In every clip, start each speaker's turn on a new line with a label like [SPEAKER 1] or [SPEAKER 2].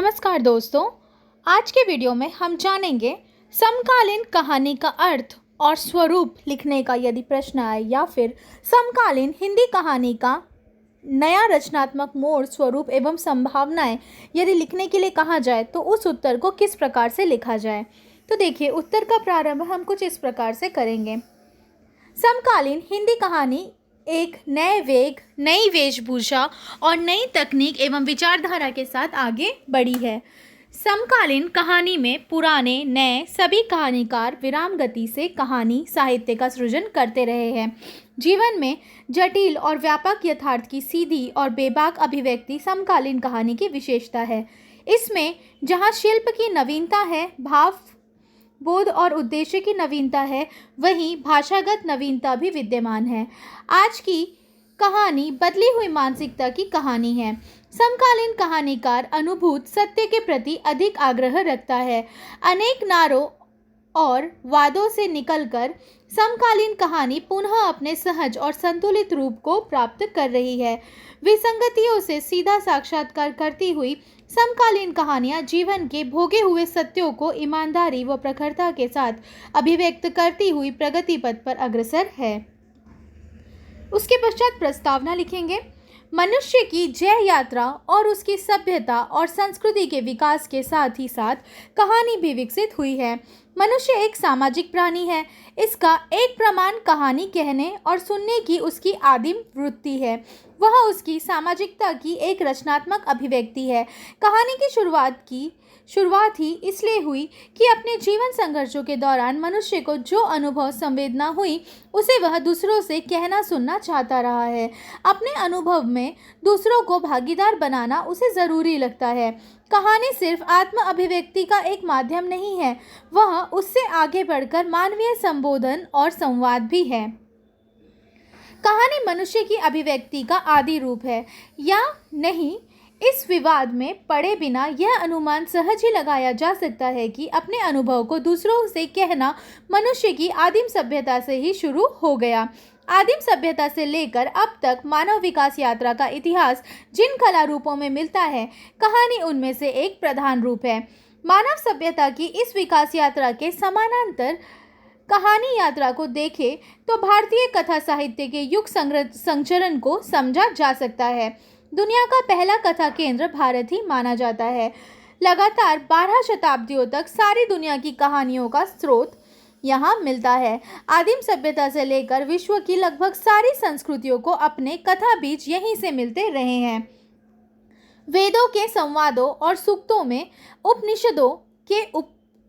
[SPEAKER 1] नमस्कार दोस्तों। आज के वीडियो में हम जानेंगे समकालीन कहानी का अर्थ और स्वरूप लिखने का यदि प्रश्न आए या फिर समकालीन हिंदी कहानी का नया रचनात्मक मोड़, स्वरूप एवं संभावनाएं यदि लिखने के लिए कहा जाए तो उस उत्तर को किस प्रकार से लिखा जाए। तो देखिए, उत्तर का प्रारंभ हम कुछ इस प्रकार से करेंगे। समकालीन हिंदी कहानी एक नए वेग, नई वेशभूषा और नई तकनीक एवं विचारधारा के साथ आगे बढ़ी है। समकालीन कहानी में पुराने नए सभी कहानीकार विराम गति से कहानी साहित्य का सृजन करते रहे हैं। जीवन में जटिल और व्यापक यथार्थ की सीधी और बेबाक अभिव्यक्ति समकालीन कहानी की विशेषता है। इसमें जहाँ शिल्प की नवीनता है, भाव बोध और उद्देश्य की नवीनता है, वहीं भाषागत नवीनता भी विद्यमान है। आज की कहानी बदली हुई मानसिकता की कहानी है। समकालीन कहानीकार अनुभूत सत्य के प्रति अधिक आग्रह रखता है। अनेक नारों और वादों से निकलकर समकालीन कहानी पुनः अपने सहज और संतुलित रूप को प्राप्त कर रही है। विसंगतियों से सीधा साक्षात्कार करती हुई समकालीन कहानियाँ जीवन के भोगे हुए सत्यों को ईमानदारी व प्रखरता के साथ अभिव्यक्त करती हुई प्रगति पथ पर अग्रसर है। उसके पश्चात प्रस्तावना लिखेंगे। मनुष्य की जय यात्रा और उसकी सभ्यता और संस्कृति के विकास के साथ ही साथ कहानी भी विकसित हुई है। मनुष्य एक सामाजिक प्राणी है। इसका एक प्रमाण कहानी कहने और सुनने की उसकी आदिम वृत्ति है। वह उसकी सामाजिकता की एक रचनात्मक अभिव्यक्ति है। कहानी की शुरुआत ही इसलिए हुई कि अपने जीवन संघर्षों के दौरान मनुष्य को जो अनुभव संवेदना हुई उसे वह दूसरों से कहना सुनना चाहता रहा है। अपने अनुभव में दूसरों को भागीदार बनाना उसे ज़रूरी लगता है। कहानी सिर्फ आत्म अभिव्यक्ति का एक माध्यम नहीं है, वह उससे आगे बढ़कर मानवीय संबोधन और संवाद भी है। कहानी मनुष्य की अभिव्यक्ति का आदि रूप है या नहीं, इस विवाद में पड़े बिना यह अनुमान सहज ही लगाया जा सकता है कि अपने अनुभव को दूसरों से कहना मनुष्य की आदिम सभ्यता से ही शुरू हो गया। आदिम सभ्यता से लेकर अब तक मानव विकास यात्रा का इतिहास जिन कला रूपों में मिलता है, कहानी उनमें से एक प्रधान रूप है। मानव सभ्यता की इस विकास यात्रा के समानांतर कहानी यात्रा को देखें तो भारतीय कथा साहित्य के युग संचरण को समझा जा सकता है। दुनिया का पहला कथा केंद्र भारत ही माना जाता है। लगातार 12 शताब्दियों तक सारी दुनिया की कहानियों का स्रोत यहाँ मिलता है। आदिम सभ्यता से लेकर विश्व की लगभग सारी संस्कृतियों को अपने कथा बीज यहीं से मिलते रहे हैं। वेदों के संवादों और सूक्तों में, उपनिषदों के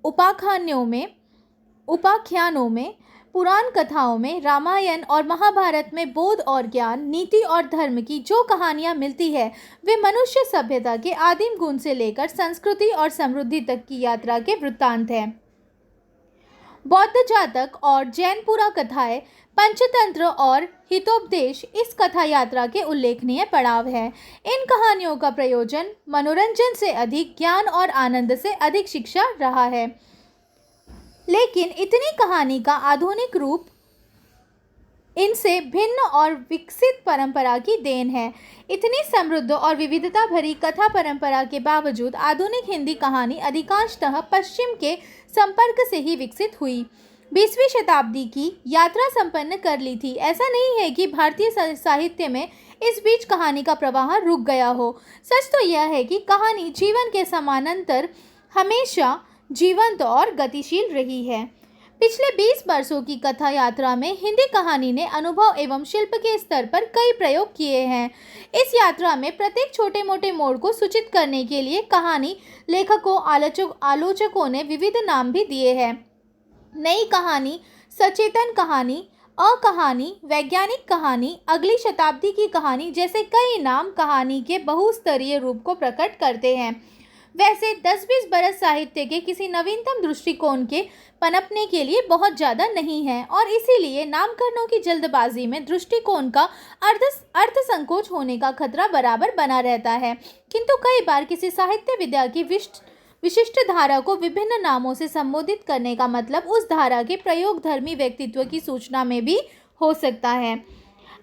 [SPEAKER 1] उपाख्यानों में, पुराण कथाओं में, रामायण और महाभारत में बोध और ज्ञान, नीति और धर्म की जो कहानियाँ मिलती है वे मनुष्य सभ्यता के आदिम गुण से लेकर संस्कृति और समृद्धि तक की यात्रा के वृत्तांत हैं। बौद्ध जातक और जैन पुरा कथाएं, पंचतंत्र और हितोपदेश इस कथा यात्रा के उल्लेखनीय पड़ाव है। इन कहानियों का प्रयोजन मनोरंजन से अधिक ज्ञान और आनंद से अधिक शिक्षा रहा है। लेकिन इतनी कहानी का आधुनिक रूप इनसे भिन्न और विकसित परंपरा की देन है। इतनी समृद्ध और विविधता भरी कथा परंपरा के बावजूद आधुनिक हिंदी कहानी अधिकांशतः पश्चिम के संपर्क से ही विकसित हुई। 20वीं शताब्दी की यात्रा संपन्न कर ली थी। ऐसा नहीं है कि भारतीय साहित्य में इस बीच कहानी का प्रवाह रुक गया हो। सच तो यह है कि कहानी जीवन के समानांतर हमेशा जीवंत और गतिशील रही है। पिछले 20 वर्षों की कथा यात्रा में हिंदी कहानी ने अनुभव एवं शिल्प के स्तर पर कई प्रयोग किए हैं। इस यात्रा में प्रत्येक छोटे मोटे मोड़ को सूचित करने के लिए कहानी लेखकों, आलोचकों ने विविध नाम भी दिए हैं। नई कहानी, सचेतन कहानी, अकहानी, वैज्ञानिक कहानी, अगली शताब्दी की कहानी जैसे कई नाम कहानी के बहुस्तरीय रूप को प्रकट करते हैं। वैसे 10-20 बरस साहित्य के किसी नवीनतम दृष्टिकोण के पनपने के लिए बहुत ज़्यादा नहीं है और इसीलिए नामकरणों की जल्दबाजी में दृष्टिकोण का अर्थ संकोच होने का खतरा बराबर बना रहता है। किंतु कई बार किसी साहित्य विद्या की विशिष्ट धारा को विभिन्न नामों से संबोधित करने का मतलब उस धारा के प्रयोगधर्मी व्यक्तित्व की सूचना में भी हो सकता है।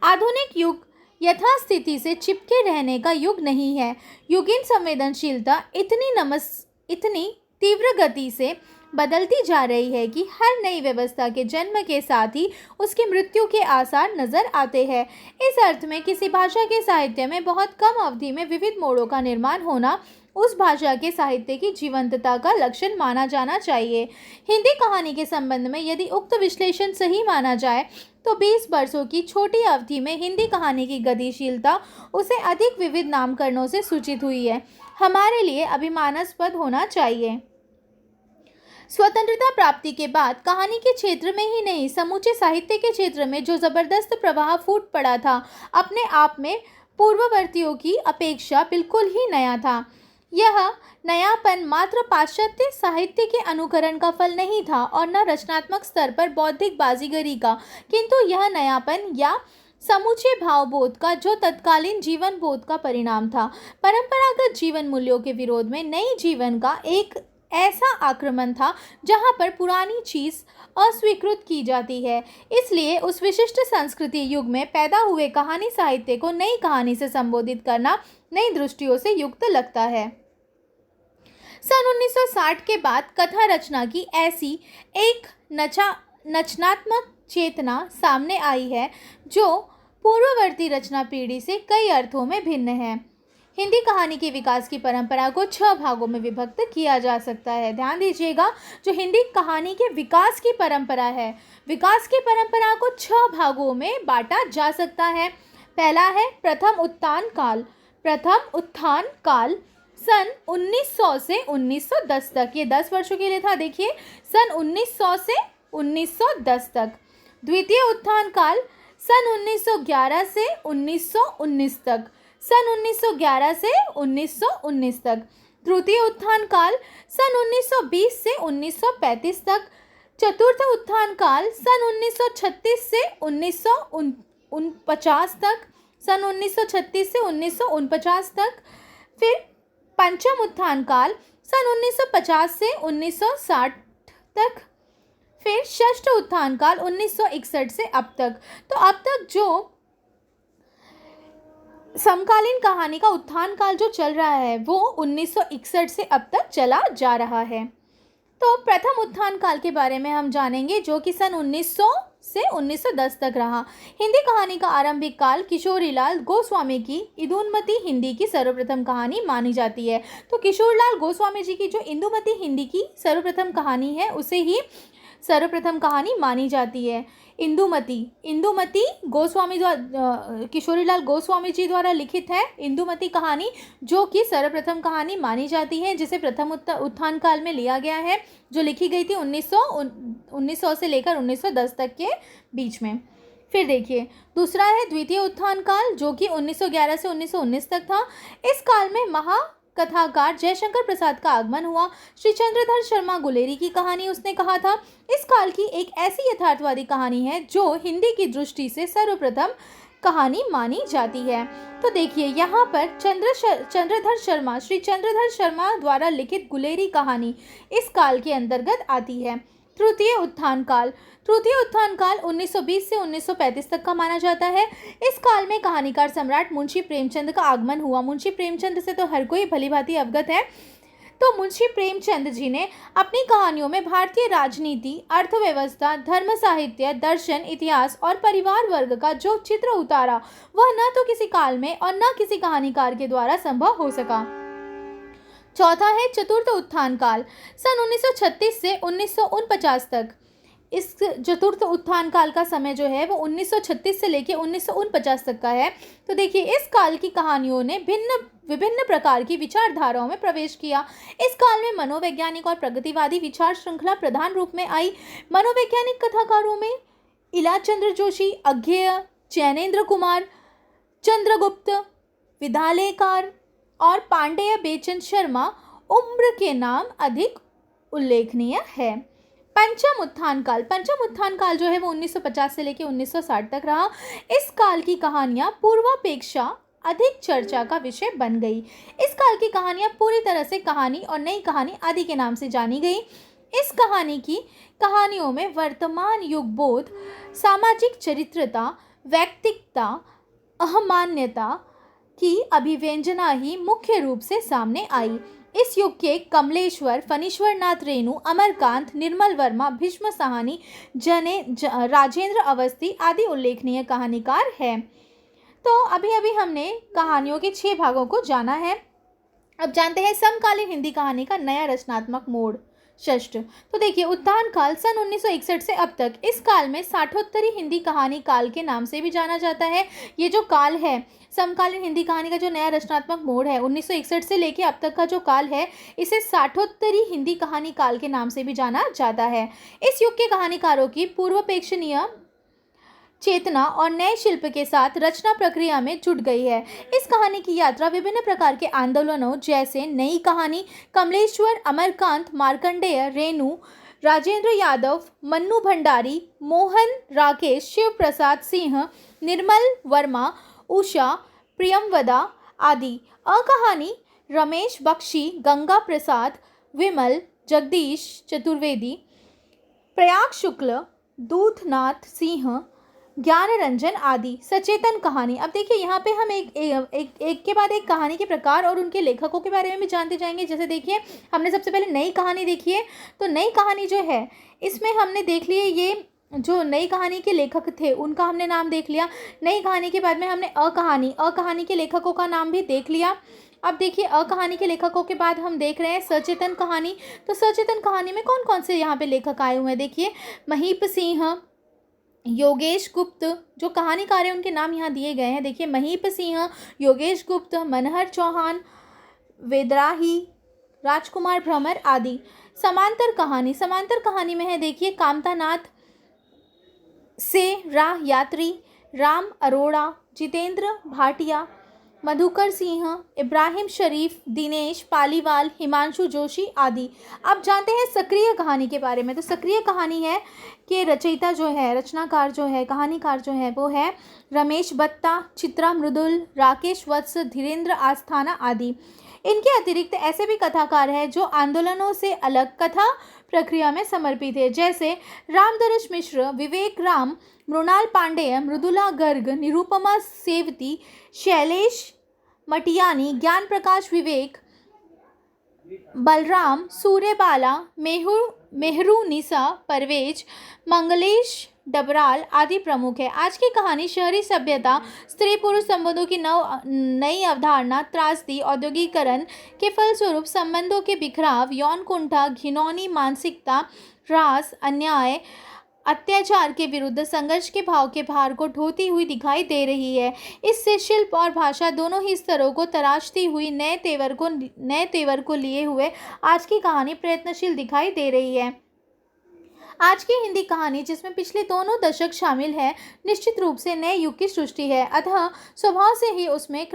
[SPEAKER 1] आधुनिक युग यथास्थिति से चिपके रहने का युग नहीं है। युगीन संवेदनशीलता इतनी तीव्र गति से बदलती जा रही है कि हर नई व्यवस्था के जन्म के साथ ही उसकी मृत्यु के आसार नजर आते हैं। इस अर्थ में किसी भाषा के साहित्य में बहुत कम अवधि में विविध मोड़ों का निर्माण होना उस भाषा के साहित्य की जीवंतता का लक्षण माना जाना चाहिए। हिंदी कहानी के संबंध में यदि उक्त विश्लेषण सही माना जाए तो 20 वर्षों की छोटी अवधि में हिंदी कहानी की गतिशीलता उसे अधिक विविध नामकरणों से सूचित हुई है, हमारे लिए अभिमानास्पद होना चाहिए। स्वतंत्रता प्राप्ति के बाद कहानी के क्षेत्र में ही नहीं, समूचे साहित्य के क्षेत्र में जो जबरदस्त प्रवाह फूट पड़ा था, अपने आप में पूर्ववर्तियों की अपेक्षा बिल्कुल ही नया था। यह नयापन मात्र पाश्चात्य साहित्य के अनुकरण का फल नहीं था और न रचनात्मक स्तर पर बौद्धिक बाजीगरी का, किंतु यह नयापन या समूचे भावबोध का जो तत्कालीन जीवन बोध का परिणाम था। परंपरागत जीवन मूल्यों के विरोध में नई जीवन का एक ऐसा आक्रमण था जहां पर पुरानी चीज़ अस्वीकृत की जाती है। इसलिए उस विशिष्ट संस्कृति युग में पैदा हुए कहानी साहित्य को नई कहानी से संबोधित करना नई दृष्टियों से युक्त लगता है। सन 1960 के बाद कथा रचना की ऐसी एक रचनात्मक चेतना सामने आई है जो पूर्ववर्ती रचना पीढ़ी से कई अर्थों में भिन्न है। हिंदी कहानी के विकास की परंपरा को 6 भागों में विभक्त किया जा सकता है। ध्यान दीजिएगा, जो हिंदी कहानी के विकास की परंपरा है, विकास की परंपरा को 6 भागों में बांटा जा सकता है। पहला है प्रथम उत्थान काल। प्रथम उत्थान काल सन 1900 से 1910 तक, ये 10 वर्षों के लिए था। देखिए, सन 1900 से 1910 तक। द्वितीय उत्थान काल सन 1911 से 1919 तक, सन 1911 से 1919 तक। तृतीय उत्थान काल सन 1920 से 1935 तक। चतुर्थ उत्थान काल सन 1936 से 1949 तक, सन 1936 से 1949 तक। फिर पंचम उत्थान काल सन 1950 से 1960 तक। फिर षष्ठ उत्थान काल 1961 से अब तक। तो अब तक जो समकालीन कहानी का उत्थान काल जो चल रहा है वो 1961 से अब तक चला जा रहा है। तो प्रथम उत्थान काल के बारे में हम जानेंगे जो कि सन 1900 से 1910 तक रहा। हिंदी कहानी का आरंभिक काल किशोरीलाल गोस्वामी की इंदुमती हिंदी की सर्वप्रथम कहानी मानी जाती है। तो किशोरीलाल गोस्वामी जी की जो इंदुमती हिंदी की सर्वप्रथम कहानी है उसे ही सर्वप्रथम कहानी मानी जाती है। इंदुमती गोस्वामी किशोरीलाल गोस्वामी जी द्वारा लिखित है इंदुमती कहानी, जो कि सर्वप्रथम कहानी मानी जाती है, जिसे प्रथम उत्थान काल में लिया गया है, जो लिखी गई थी 1900 से लेकर 1910 तक के बीच में। फिर देखिए, दूसरा है द्वितीय उत्थान काल, जो कि 1911 से 1919 तक था। इस काल में कथाकार जयशंकर प्रसाद का आगमन हुआ। श्री चंद्रधर शर्मा गुलेरी की कहानी उसने कहा था। इस काल की एक ऐसी यथार्थवादी कहानी है जो हिंदी की दृष्टि से सर्वप्रथम कहानी मानी जाती है। तो देखिए, यहाँ पर श्री चंद्रधर शर्मा द्वारा लिखित गुलेरी कहानी इस काल के अंतर्गत आती है। तृतीय उत्थान काल 1920 से 1935 तक का माना जाता है। इस काल में कहानीकार सम्राट मुंशी प्रेमचंद का आगमन हुआ। मुंशी प्रेमचंद से तो हर कोई भलीभांति अवगत है। तो मुंशी प्रेमचंद जी ने अपनी कहानियों में भारतीय राजनीति, अर्थव्यवस्था, धर्म, साहित्य, दर्शन, इतिहास और परिवार वर्ग का जो चित्र उतारा वह न तो किसी काल में और न किसी कहानीकार के द्वारा संभव हो सका। चौथा है चतुर्थ उत्थान काल, सन 1936 से 1949 तक। इस चतुर्थ उत्थान काल का समय जो है वो 1936 से लेकर 1949 तक का है। तो देखिए, इस काल की कहानियों ने विभिन्न प्रकार की विचारधाराओं में प्रवेश किया। इस काल में मनोवैज्ञानिक और प्रगतिवादी विचार श्रृंखला प्रधान रूप में आई। मनोवैज्ञानिक कथाकारों में इलाचंद्र जोशी, अज्ञेय, चैनेन्द्र कुमार, चंद्रगुप्त, विद्यालयकार और पांडेय बेचन शर्मा उम्र के नाम अधिक उल्लेखनीय है। पंचम उत्थान काल जो है वो 1950 से लेकर 1960 तक रहा। इस काल की कहानियां पूर्वापेक्षा अधिक चर्चा का विषय बन गई। इस काल की कहानियां पूरी तरह से कहानी और नई कहानी आदि के नाम से जानी गई। इस कहानियों में वर्तमान युग बोध, सामाजिक चरित्रता, व्यक्तिकता, अहमान्यता की अभिव्यंजना ही मुख्य रूप से सामने आई। इस युग के कमलेश्वर, फणीश्वर नाथ रेणु, अमरकांत, निर्मल वर्मा, भीष्म साहनी, राजेंद्र अवस्थी आदि उल्लेखनीय कहानीकार हैं। तो अभी अभी हमने कहानियों के 6 भागों को जाना है। अब जानते हैं समकालीन हिंदी कहानी का नया रचनात्मक मोड़। षष्ठ, तो देखिए, उत्थान काल सन 1961 से अब तक, इस काल में साठोत्तरी हिंदी कहानी काल के नाम से भी जाना जाता है। ये जो काल है, समकालीन हिंदी कहानी का जो नया रचनात्मक मोड़ है, 1961 से लेके अब तक का जो काल है, इसे साठोत्तरी हिंदी कहानी काल के नाम से भी जाना जाता है। इस युग के कहानीकारों की पूर्वापेक्षणीय चेतना और नए शिल्प के साथ रचना प्रक्रिया में जुट गई है। इस कहानी की यात्रा विभिन्न प्रकार के आंदोलनों जैसे नई कहानी, कमलेश्वर, अमरकांत, मार्कंडेय, रेणु, राजेंद्र यादव, मन्नू भंडारी, मोहन राकेश, शिव प्रसाद सिंह, निर्मल वर्मा, उषा, प्रियमवदा आदि, अकहानी, रमेश बख्शी, गंगा प्रसाद, विमल, जगदीश चतुर्वेदी, प्रयाग शुक्ल, दूधनाथ सिंह, ज्ञान रंजन आदि, सचेतन कहानी। अब देखिए, यहाँ पे हम एक के बाद एक कहानी के प्रकार और उनके लेखकों के बारे में भी जानते जाएंगे। जैसे देखिए, हमने सबसे पहले नई कहानी देखी है, तो नई कहानी जो है, इसमें हमने देख लिए ये जो नई कहानी के लेखक थे उनका हमने नाम देख लिया। नई कहानी के बाद में हमने अकहानी के लेखकों का नाम भी देख लिया। अब देखिए, अकहानी के लेखकों के बाद हम देख रहे हैं सचेतन कहानी। तो सचेतन कहानी में कौन कौन से यहाँ पे लेखक आए हुए हैं? देखिए, महीप सिंह, योगेश गुप्त, जो कहानीकार हैं उनके नाम यहाँ दिए गए हैं। देखिए, महीप सिंह, योगेश गुप्त, मनहर चौहान, वेदराही, राजकुमार भ्रमर आदि। समांतर कहानी में है, देखिए, कामतानाथ से राह यात्री, राम अरोड़ा, जितेंद्र भाटिया, मधुकर सिंह, इब्राहिम शरीफ, दिनेश पालीवाल, हिमांशु जोशी आदि। अब जानते हैं सक्रिय कहानी के बारे में। तो सक्रिय कहानी है कि रचयिता जो है, रचनाकार जो है, कहानीकार जो है, वो है रमेश बत्ता, चित्रा मृदुल, राकेश वत्स, धीरेन्द्र आस्थाना आदि। इनके अतिरिक्त ऐसे भी कथाकार हैं जो आंदोलनों से अलग कथा प्रक्रिया में समर्पित है, जैसे रामदरश मिश्र, विवेक राम, मृणाल पांडेय, मृदुला गर्ग, निरुपमा सेवती, शैलेश मटियानी, ज्ञान प्रकाश विवेक, बलराम, सूर्यबाला, मेहरू निसा, परवेज, मंगलेश डबराल आदि प्रमुख है। आज की कहानी शहरी सभ्यता, स्त्री पुरुष संबंधों की नई अवधारणा, त्रासदी, औद्योगिकरण के फलस्वरूप संबंधों के बिखराव, यौन कुंठा, घिनौनी मानसिकता, ह्रास, अन्याय, अत्याचार के विरुद्ध संघर्ष के भाव के भार को ढोती हुई दिखाई दे रही है। इससे शिल्प और भाषा दोनों ही स्तरों को तराशती हुई नए तेवर को लिए हुए आज की कहानी प्रयत्नशील दिखाई दे रही है। आज की हिंदी कहानी, जिसमें पिछले दोनों दशक शामिल है, निश्चित रूप से नए युग की सृष्टि है। अतः स्वभाव से ही उसमें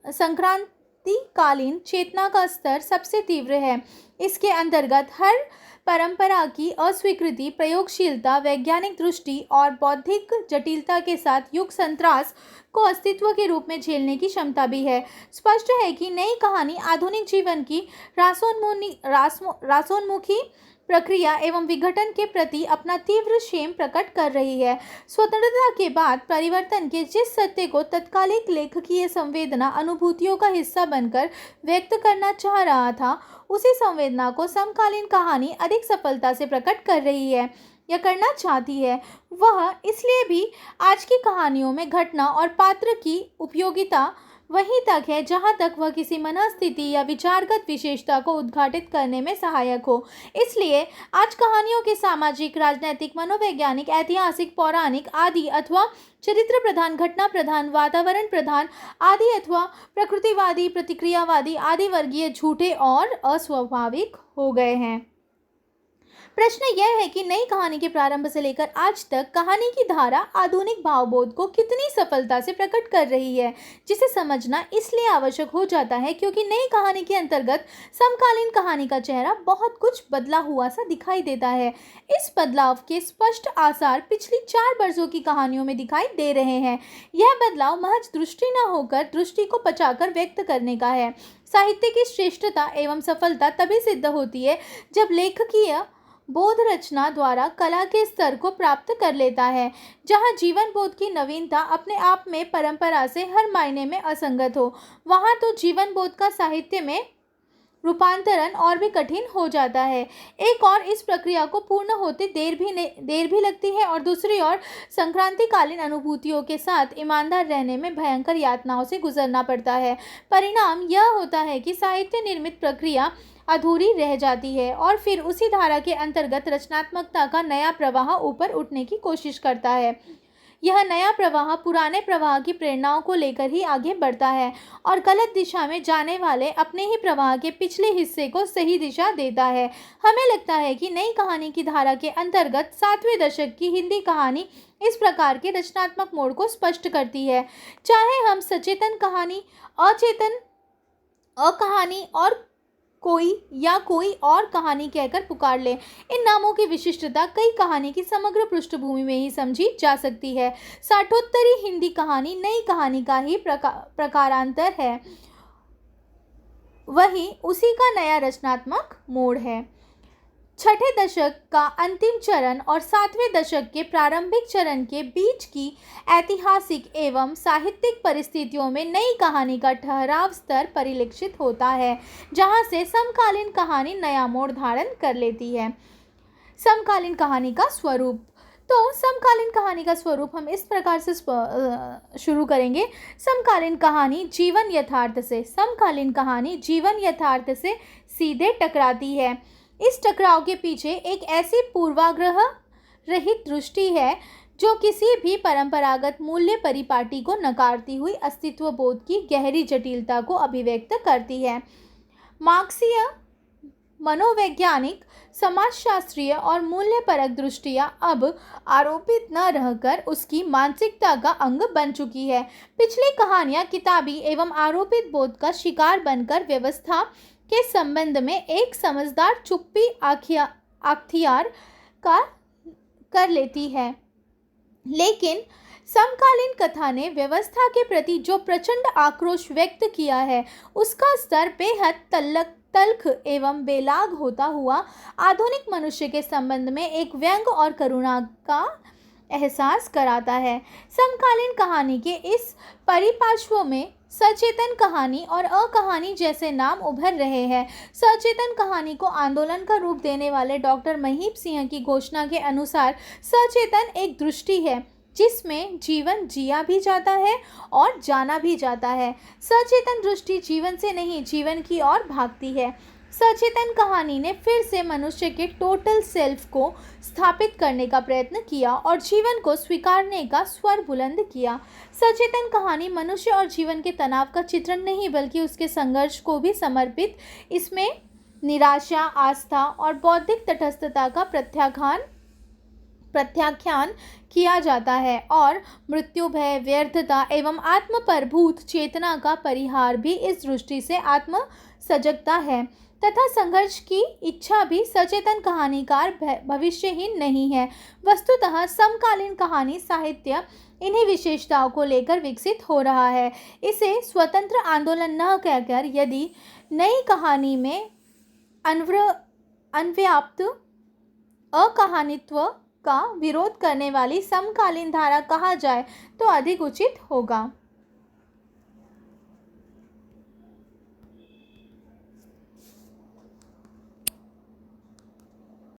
[SPEAKER 1] संक्रांतिकालीन चेतना का स्तर सबसे तीव्र है। इसके अंतर्गत हर परंपरा की अस्वीकृति, प्रयोगशीलता, वैज्ञानिक दृष्टि और बौद्धिक जटिलता के साथ युग संत्रास को अस्तित्व के रूप में झेलने की क्षमता भी है। स्पष्ट है कि नई कहानी आधुनिक जीवन की रासोन्मुखी प्रक्रिया एवं विघटन के प्रति अपना तीव्र क्षेम प्रकट कर रही है। स्वतंत्रता के बाद परिवर्तन के जिस सत्य को तत्कालिक लेखकीय संवेदना अनुभूतियों का हिस्सा बनकर व्यक्त करना चाह रहा था, उसी संवेदना को समकालीन कहानी अधिक सफलता से प्रकट कर रही है या करना चाहती है। वह इसलिए भी आज की कहानियों में घटना और पात्र की उपयोगिता वहीं तक है जहां तक वह किसी मनस्थिति या विचारगत विशेषता को उद्घाटित करने में सहायक हो। इसलिए आज कहानियों के सामाजिक, राजनैतिक, मनोवैज्ञानिक, ऐतिहासिक, पौराणिक आदि अथवा चरित्र प्रधान, घटना प्रधान, वातावरण प्रधान आदि अथवा प्रकृतिवादी, प्रतिक्रियावादी आदि वर्गीय झूठे और अस्वाभाविक हो गए हैं। प्रश्न यह है कि नई कहानी के प्रारंभ से लेकर आज तक कहानी की धारा आधुनिक भावबोध को कितनी सफलता से प्रकट कर रही है, जिसे समझना इसलिए आवश्यक हो जाता है क्योंकि नई कहानी के अंतर्गत समकालीन कहानी का चेहरा बहुत कुछ बदला हुआ सा दिखाई देता है। इस बदलाव के स्पष्ट आसार पिछली 4 वर्षों की कहानियों में दिखाई दे रहे हैं। यह बदलाव महज दृष्टि न होकर दृष्टि को पचाकर व्यक्त करने का है। साहित्य की श्रेष्ठता एवं सफलता तभी सिद्ध होती है जब लेखकीय बोध रचना द्वारा कला के स्तर को प्राप्त कर लेता है, जहाँ जीवन बोध की नवीनता अपने आप में परंपरा से हर मायने में असंगत हो, वहाँ तो जीवन बोध का साहित्य में रूपांतरण और भी कठिन हो जाता है। एक और इस प्रक्रिया को पूर्ण होते देर भी लगती है और दूसरी ओर संक्रांतिकालीन अनुभूतियों के साथ ईमानदार रहने में भयंकर यातनाओं से गुजरना पड़ता है। परिणाम यह होता है कि साहित्य निर्मित प्रक्रिया अधूरी रह जाती है और फिर उसी धारा के अंतर्गत रचनात्मकता का नया प्रवाह ऊपर उठने की कोशिश करता है। यह नया प्रवाह पुराने प्रवाह की प्रेरणाओं को लेकर ही आगे बढ़ता है और गलत दिशा में जाने वाले अपने ही प्रवाह के पिछले हिस्से को सही दिशा देता है। हमें लगता है कि नई कहानी की धारा के अंतर्गत 7वें दशक की हिंदी कहानी इस प्रकार के रचनात्मक मोड़ को स्पष्ट करती है। चाहे हम सचेतन कहानी, अचेतन अकहानी और कोई और कहानी कहकर पुकार ले, इन नामों की विशिष्टता कई कहानी की समग्र पृष्ठभूमि में ही समझी जा सकती है। साठोत्तरी हिंदी कहानी नई कहानी का ही प्रकारांतर है, वही उसी का नया रचनात्मक मोड़ है। छठे दशक का अंतिम चरण और 7वें दशक के प्रारंभिक चरण के बीच की ऐतिहासिक एवं साहित्यिक परिस्थितियों में नई कहानी का ठहराव स्तर परिलक्षित होता है, जहां से समकालीन कहानी नया मोड़ धारण कर लेती है। समकालीन कहानी का स्वरूप। तो समकालीन कहानी का स्वरूप हम इस प्रकार से शुरू करेंगे। समकालीन कहानी जीवन यथार्थ से। समकालीन कहानी जीवन यथार्थ से सीधे टकराती है। इस टकराव के पीछे एक ऐसी पूर्वाग्रह रहित दृष्टि है जो किसी भी परंपरागत मूल्य परिपाटी को नकारती हुई अस्तित्व बोध की गहरी जटिलता को अभिव्यक्त करती है। मार्क्सीय, मनोवैज्ञानिक, समाजशास्त्रीय और मूल्यपरक दृष्टियां अब आरोपित न रहकर उसकी मानसिकता का अंग बन चुकी है। पिछली कहानियां किताबी एवं आरोपित बोध का शिकार बनकर व्यवस्था के संबंध में एक समझदार चुप्पी अख्तियार कर लेती है, लेकिन समकालीन कथा ने व्यवस्था के प्रति जो प्रचंड आक्रोश व्यक्त किया है उसका स्तर बेहद तल्ख एवं बेलाग होता हुआ आधुनिक मनुष्य के संबंध में एक व्यंग और करुणा का एहसास कराता है। समकालीन कहानी के इस परिपार्श्व में सचेतन कहानी और अकहानी जैसे नाम उभर रहे हैं। सचेतन कहानी को आंदोलन का रूप देने वाले डॉक्टर महीप सिंह की घोषणा के अनुसार सचेतन एक दृष्टि है जिसमें जीवन जिया भी जाता है और जाना भी जाता है। सचेतन दृष्टि जीवन से नहीं जीवन की ओर भागती है। सचेतन कहानी ने फिर से मनुष्य के टोटल सेल्फ को स्थापित करने का प्रयत्न किया और जीवन को स्वीकारने का स्वर बुलंद किया। सचेतन कहानी मनुष्य और जीवन के तनाव का चित्रण नहीं बल्कि उसके संघर्ष को भी समर्पित। इसमें निराशा, आस्था और बौद्धिक तटस्थता का प्रत्याख्यान किया जाता है और मृत्यु, भय, व्यर्थता एवं आत्म परभूत चेतना का परिहार भी इस दृष्टि से आत्म सजगता है तथा संघर्ष की इच्छा भी। सचेतन कहानीकार भविष्यहीन नहीं है। वस्तुतः समकालीन कहानी साहित्य इन्हीं विशेषताओं को लेकर विकसित हो रहा है। इसे स्वतंत्र आंदोलन न कहकर यदि नई कहानी में अनव्याप्त अकहानित्व का विरोध करने वाली समकालीन धारा कहा जाए तो अधिक उचित होगा।